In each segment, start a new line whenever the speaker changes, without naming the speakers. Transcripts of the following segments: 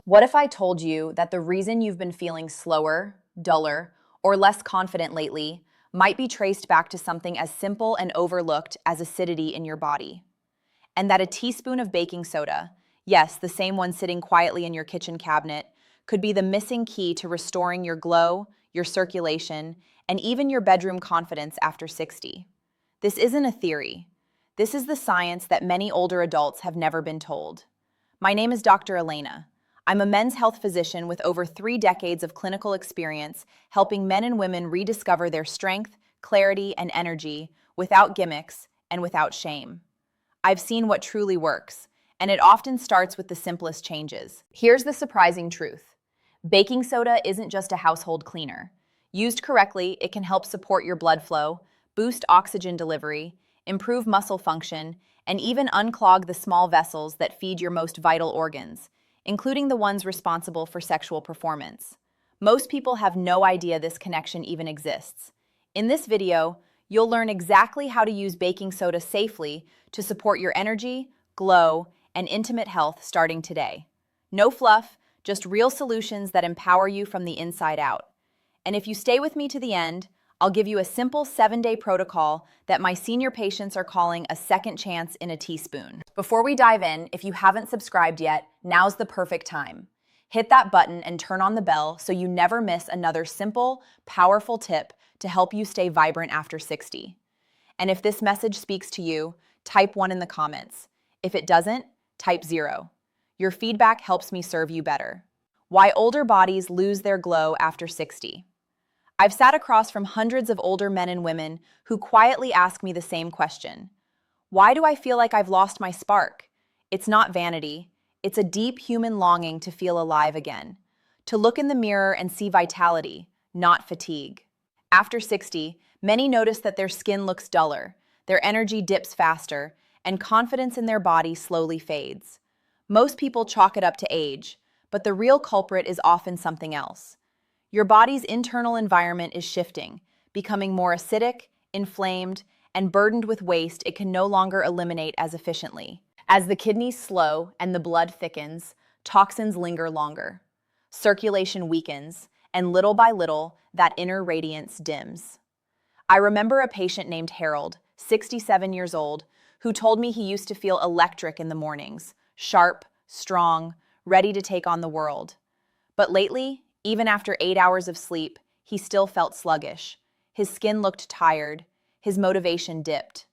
What if I told you that the reason you've been feeling slower, duller, or less confident lately might be traced back to something as simple and overlooked as acidity in your body? And that a teaspoon of baking soda, yes, the same one sitting quietly in your kitchen cabinet, could be the missing key to restoring your glow, your circulation, and even your bedroom confidence after 60. This isn't a theory. This is the science that many older adults have never been told. My name is Dr. Elena. I'm a men's health physician with over 3 decades of clinical experience helping men and women rediscover their strength, clarity, and energy without gimmicks and without shame. I've seen what truly works, and it often starts with the simplest changes. Here's the surprising truth. Baking soda isn't just a household cleaner. Used correctly, it can help support your blood flow, boost oxygen delivery, improve muscle function, and even unclog the small vessels that feed your most vital organs, including the ones responsible for sexual performance. Most people have no idea this connection even exists. In this video, you'll learn exactly how to use baking soda safely to support your energy, glow, and intimate health starting today. No fluff, just real solutions that empower you from the inside out. And if you stay with me to the end, I'll give you a simple 7-day protocol that my senior patients are calling a second chance in a teaspoon. Before we dive in, if you haven't subscribed yet, now's the perfect time. Hit that button and turn on the bell so you never miss another simple, powerful tip to help you stay vibrant after 60. And if this message speaks to you, type 1 in the comments. If it doesn't, type 0. Your feedback helps me serve you better. Why older bodies lose their glow after 60. I've sat across from hundreds of older men and women who quietly ask me the same question. Why do I feel like I've lost my spark? It's not vanity. It's a deep human longing to feel alive again, to look in the mirror and see vitality, not fatigue. After 60, many notice that their skin looks duller, their energy dips faster, and confidence in their body slowly fades. Most people chalk it up to age, but the real culprit is often something else. Your body's internal environment is shifting, becoming more acidic, inflamed, and burdened with waste it can no longer eliminate as efficiently. As the kidneys slow and the blood thickens, toxins linger longer. Circulation weakens, and little by little, that inner radiance dims. I remember a patient named Harold, 67 years old, who told me he used to feel electric in the mornings, sharp, strong, ready to take on the world. But lately, even after 8 hours of sleep, he still felt sluggish. His skin looked tired. His motivation dipped.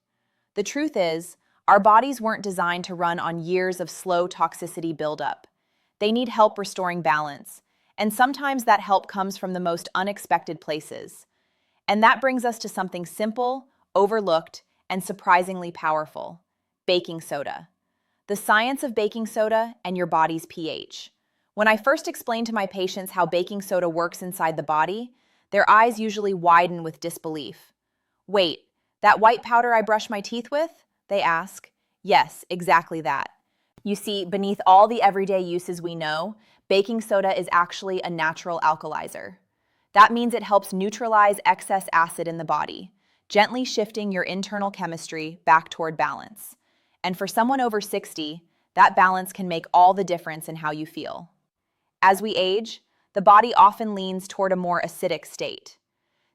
The truth is, our bodies weren't designed to run on years of slow toxicity buildup. They need help restoring balance, and sometimes that help comes from the most unexpected places. And that brings us to something simple, overlooked, and surprisingly powerful: baking soda. The science of baking soda and your body's pH. When I first explain to my patients how baking soda works inside the body, their eyes usually widen with disbelief. Wait, that white powder I brush my teeth with? They ask. Yes, exactly that. You see, beneath all the everyday uses we know, baking soda is actually a natural alkalizer. That means it helps neutralize excess acid in the body, gently shifting your internal chemistry back toward balance. And for someone over 60, that balance can make all the difference in how you feel. As we age, the body often leans toward a more acidic state.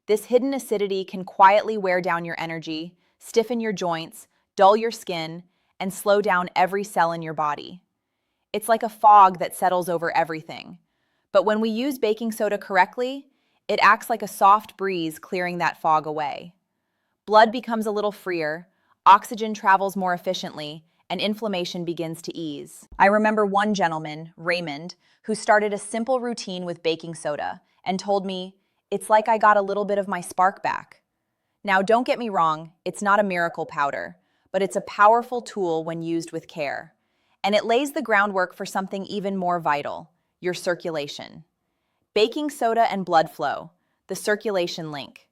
This hidden acidity can quietly wear down your energy, stiffen your joints, dull your skin, and slow down every cell in your body. It's like a fog that settles over everything. But when we use baking soda correctly, it acts like a soft breeze clearing that fog away. Blood becomes a little freer, oxygen travels more efficiently, and inflammation begins to ease. I remember one gentleman, Raymond, who started a simple routine with baking soda and told me, "It's like I got a little bit of my spark back." Now, don't get me wrong, it's not a miracle powder, but it's a powerful tool when used with care. And it lays the groundwork for something even more vital: your circulation. Baking soda and blood flow, the circulation link.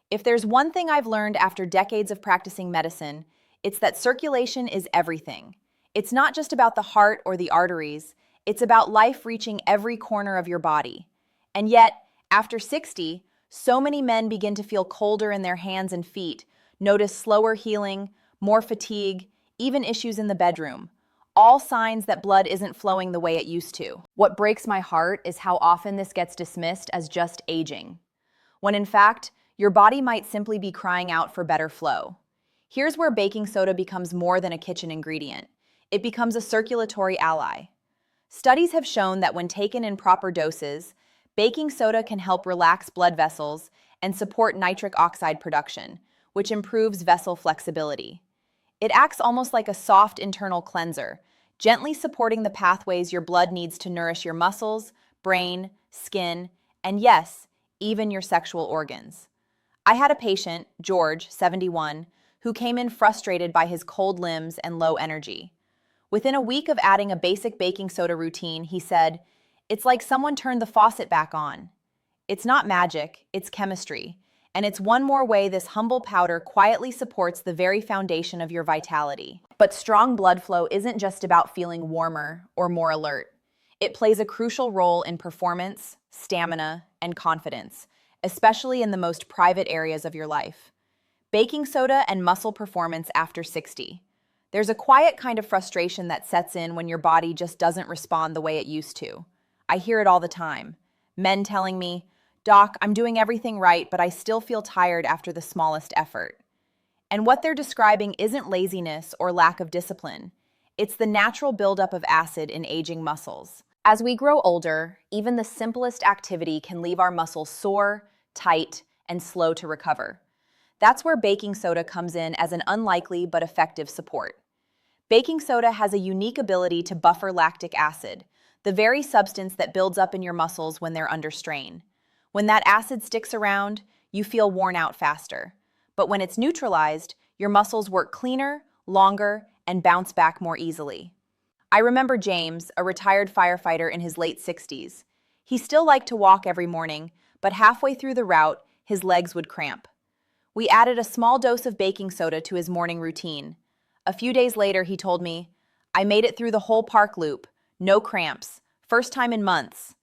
If there's one thing I've learned after decades of practicing medicine, it's that circulation is everything. It's not just about the heart or the arteries, it's about life reaching every corner of your body. And yet, after 60, so many men begin to feel colder in their hands and feet, notice slower healing, more fatigue, even issues in the bedroom, all signs that blood isn't flowing the way it used to. What breaks my heart is how often this gets dismissed as just aging, when in fact, your body might simply be crying out for better flow. Here's where baking soda becomes more than a kitchen ingredient. It becomes a circulatory ally. Studies have shown that when taken in proper doses, baking soda can help relax blood vessels and support nitric oxide production, which improves vessel flexibility. It acts almost like a soft internal cleanser, gently supporting the pathways your blood needs to nourish your muscles, brain, skin, and yes, even your sexual organs. I had a patient, George, 71, who came in frustrated by his cold limbs and low energy. Within a week of adding a basic baking soda routine, he said, "It's like someone turned the faucet back on." It's not magic, it's chemistry, and it's one more way this humble powder quietly supports the very foundation of your vitality. But strong blood flow isn't just about feeling warmer or more alert. It plays a crucial role in performance, stamina, and confidence, especially in the most private areas of your life. Baking soda and muscle performance after 60. There's a quiet kind of frustration that sets in when your body just doesn't respond the way it used to. I hear it all the time. Men telling me, "Doc, I'm doing everything right, but I still feel tired after the smallest effort." And what they're describing isn't laziness or lack of discipline. It's the natural buildup of acid in aging muscles. As we grow older, even the simplest activity can leave our muscles sore, tight, and slow to recover. That's where baking soda comes in as an unlikely but effective support. Baking soda has a unique ability to buffer lactic acid, the very substance that builds up in your muscles when they're under strain. When that acid sticks around, you feel worn out faster. But when it's neutralized, your muscles work cleaner, longer, and bounce back more easily. I remember James, a retired firefighter in his late 60s. He still liked to walk every morning, but halfway through the route, his legs would cramp. We added a small dose of baking soda to his morning routine. A few days later, he told me, "I made it through the whole park loop. No cramps. First time in months."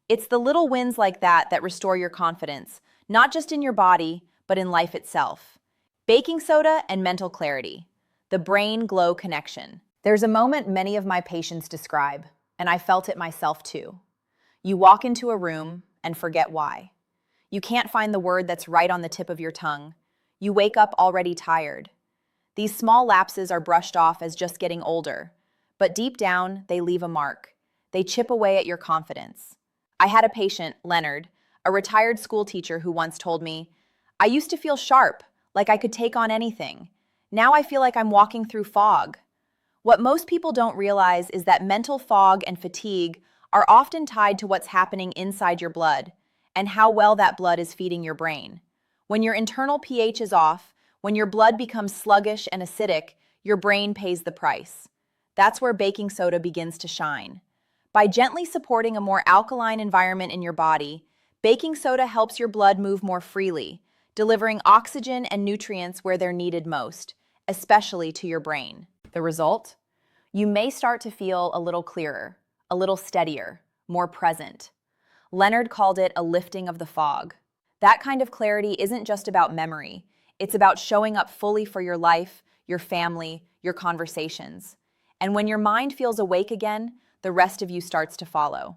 It's the little wins like that that restore your confidence, not just in your body, but in life itself. Baking soda and mental clarity. The brain-glow connection. There's a moment many of my patients describe, and I felt it myself too. You walk into a room and forget why. You can't find the word that's right on the tip of your tongue. You wake up already tired. These small lapses are brushed off as just getting older, but deep down, they leave a mark. They chip away at your confidence. I had a patient, Leonard, a retired school teacher who once told me, "I used to feel sharp, like I could take on anything. Now I feel like I'm walking through fog." What most people don't realize is that mental fog and fatigue are often tied to what's happening inside your blood and how well that blood is feeding your brain. When your internal pH is off, when your blood becomes sluggish and acidic, your brain pays the price. That's where baking soda begins to shine. By gently supporting a more alkaline environment in your body, baking soda helps your blood move more freely, delivering oxygen and nutrients where they're needed most, especially to your brain. The result? You may start to feel a little clearer, a little steadier, more present. Leonard called it a lifting of the fog. That kind of clarity isn't just about memory. It's about showing up fully for your life, your family, your conversations. And when your mind feels awake again, the rest of you starts to follow.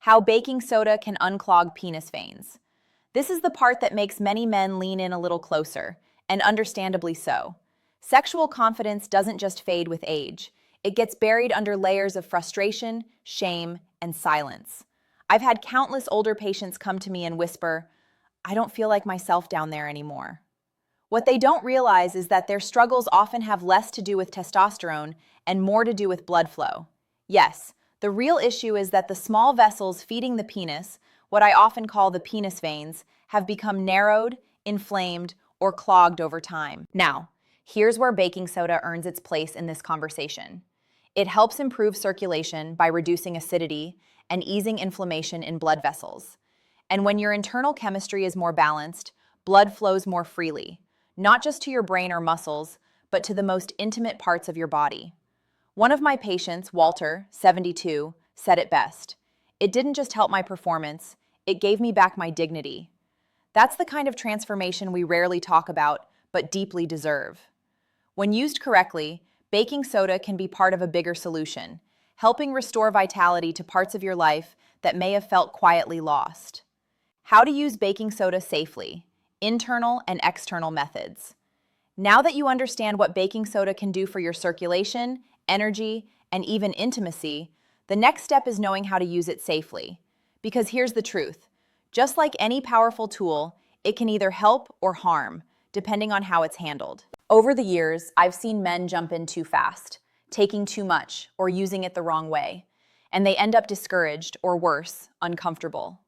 How baking soda can unclog penis veins. This is the part that makes many men lean in a little closer, and understandably so. Sexual confidence doesn't just fade with age. It gets buried under layers of frustration, shame, and silence. I've had countless older patients come to me and whisper, "I don't feel like myself down there anymore." What they don't realize is that their struggles often have less to do with testosterone and more to do with blood flow. Yes, the real issue is that the small vessels feeding the penis, what I often call the penis veins, have become narrowed, inflamed, or clogged over time. Now, here's where baking soda earns its place in this conversation. It helps improve circulation by reducing acidity and easing inflammation in blood vessels. And when your internal chemistry is more balanced, blood flows more freely, not just to your brain or muscles, but to the most intimate parts of your body. One of my patients, Walter, 72, said it best. "It didn't just help my performance, it gave me back my dignity." That's the kind of transformation we rarely talk about, but deeply deserve. When used correctly, baking soda can be part of a bigger solution, helping restore vitality to parts of your life that may have felt quietly lost. How to use baking soda safely, internal and external methods. Now that you understand what baking soda can do for your circulation, energy, and even intimacy, the next step is knowing how to use it safely. Because here's the truth. Just like any powerful tool, it can either help or harm, depending on how it's handled. Over the years, I've seen men jump in too fast, taking too much, or using it the wrong way, and they end up discouraged, or worse, uncomfortable.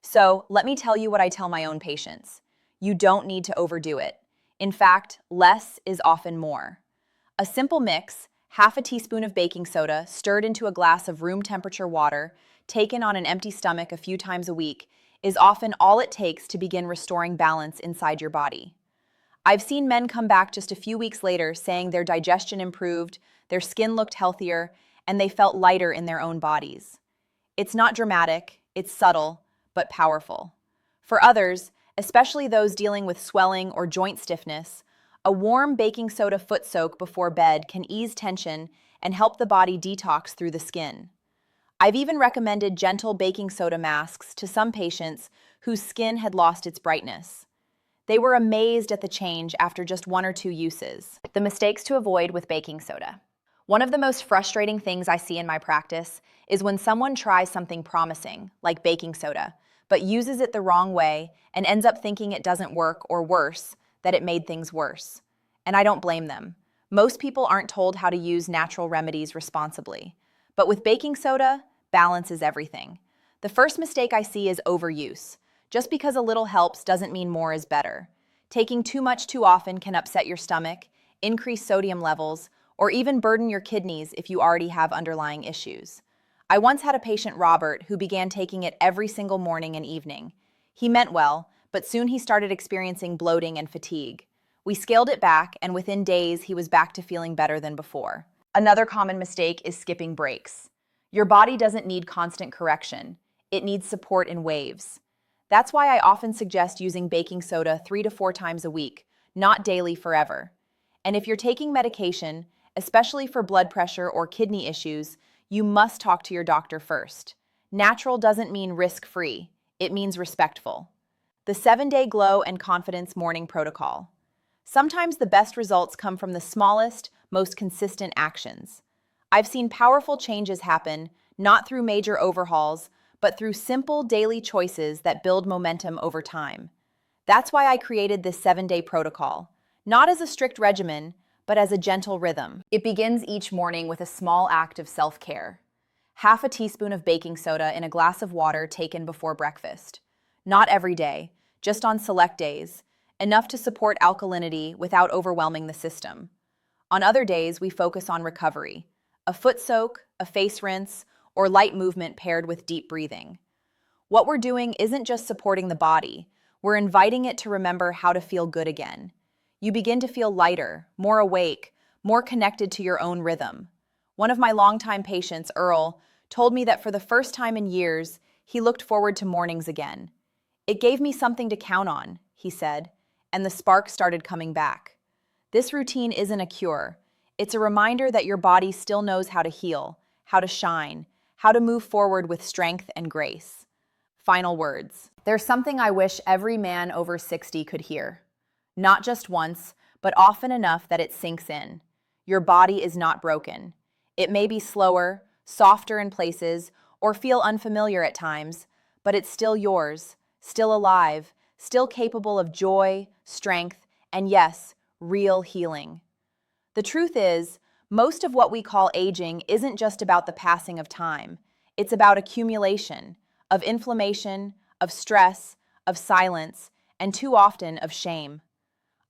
So, let me tell you what I tell my own patients. You don't need to overdo it. In fact, less is often more. A simple mix, half a teaspoon of baking soda stirred into a glass of room temperature water, taken on an empty stomach a few times a week, is often all it takes to begin restoring balance inside your body. I've seen men come back just a few weeks later saying their digestion improved, their skin looked healthier, and they felt lighter in their own bodies. It's not dramatic, it's subtle, but powerful. For others, especially those dealing with swelling or joint stiffness, a warm baking soda foot soak before bed can ease tension and help the body detox through the skin. I've even recommended gentle baking soda masks to some patients whose skin had lost its brightness. They were amazed at the change after just 1 or 2 uses. The mistakes to avoid with baking soda. One of the most frustrating things I see in my practice is when someone tries something promising, like baking soda, but uses it the wrong way and ends up thinking it doesn't work, or worse, that it made things worse. And I don't blame them. Most people aren't told how to use natural remedies responsibly. But with baking soda, balance is everything. The first mistake I see is overuse. Just because a little helps doesn't mean more is better. Taking too much too often can upset your stomach, increase sodium levels, or even burden your kidneys if you already have underlying issues. I once had a patient, Robert, who began taking it every single morning and evening. He meant well, but soon he started experiencing bloating and fatigue. We scaled it back, and within days he was back to feeling better than before. Another common mistake is skipping breaks. Your body doesn't need constant correction. It needs support in waves. That's why I often suggest using baking soda 3 to 4 times a week, not daily forever. And if you're taking medication, especially for blood pressure or kidney issues, you must talk to your doctor first. Natural doesn't mean risk-free. It means respectful. The 7-day glow and confidence morning protocol. Sometimes the best results come from the smallest, most consistent actions. I've seen powerful changes happen, not through major overhauls, but through simple daily choices that build momentum over time. That's why I created this 7-day protocol, not as a strict regimen, but as a gentle rhythm. It begins each morning with a small act of self-care. Half a teaspoon of baking soda in a glass of water taken before breakfast. Not every day, just on select days, enough to support alkalinity without overwhelming the system. On other days, we focus on recovery. A foot soak, a face rinse, or light movement paired with deep breathing. What we're doing isn't just supporting the body, we're inviting it to remember how to feel good again. You begin to feel lighter, more awake, more connected to your own rhythm. One of my longtime patients, Earl, told me that for the first time in years, he looked forward to mornings again. "It gave me something to count on," he said, and the spark started coming back. This routine isn't a cure. It's a reminder that your body still knows how to heal, how to shine, how to move forward with strength and grace. Final words. There's something I wish every man over 60 could hear. Not just once, but often enough that it sinks in. Your body is not broken. It may be slower, softer in places, or feel unfamiliar at times, but it's still yours, still alive, still capable of joy, strength, and yes, real healing. The truth is, most of what we call aging isn't just about the passing of time. It's about accumulation, of inflammation, of stress, of silence, and too often of shame.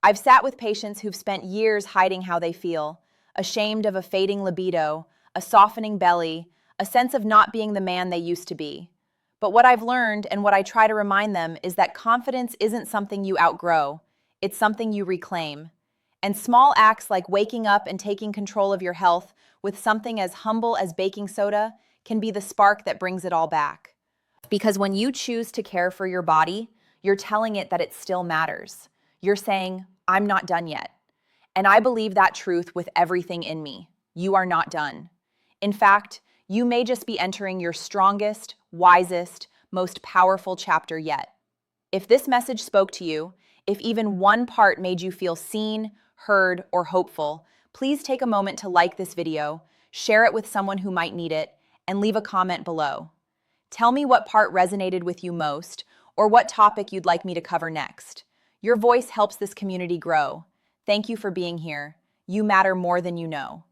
I've sat with patients who've spent years hiding how they feel, ashamed of a fading libido, a softening belly, a sense of not being the man they used to be. But what I've learned and what I try to remind them is that confidence isn't something you outgrow, it's something you reclaim. And small acts like waking up and taking control of your health with something as humble as baking soda can be the spark that brings it all back. Because when you choose to care for your body, you're telling it that it still matters. You're saying, "I'm not done yet." And I believe that truth with everything in me. You are not done. In fact, you may just be entering your strongest, wisest, most powerful chapter yet. If this message spoke to you, if even one part made you feel seen, heard, or hopeful, please take a moment to like this video, share it with someone who might need it, and leave a comment below. Tell me what part resonated with you most, or what topic you'd like me to cover next. Your voice helps this community grow. Thank you for being here. You matter more than you know.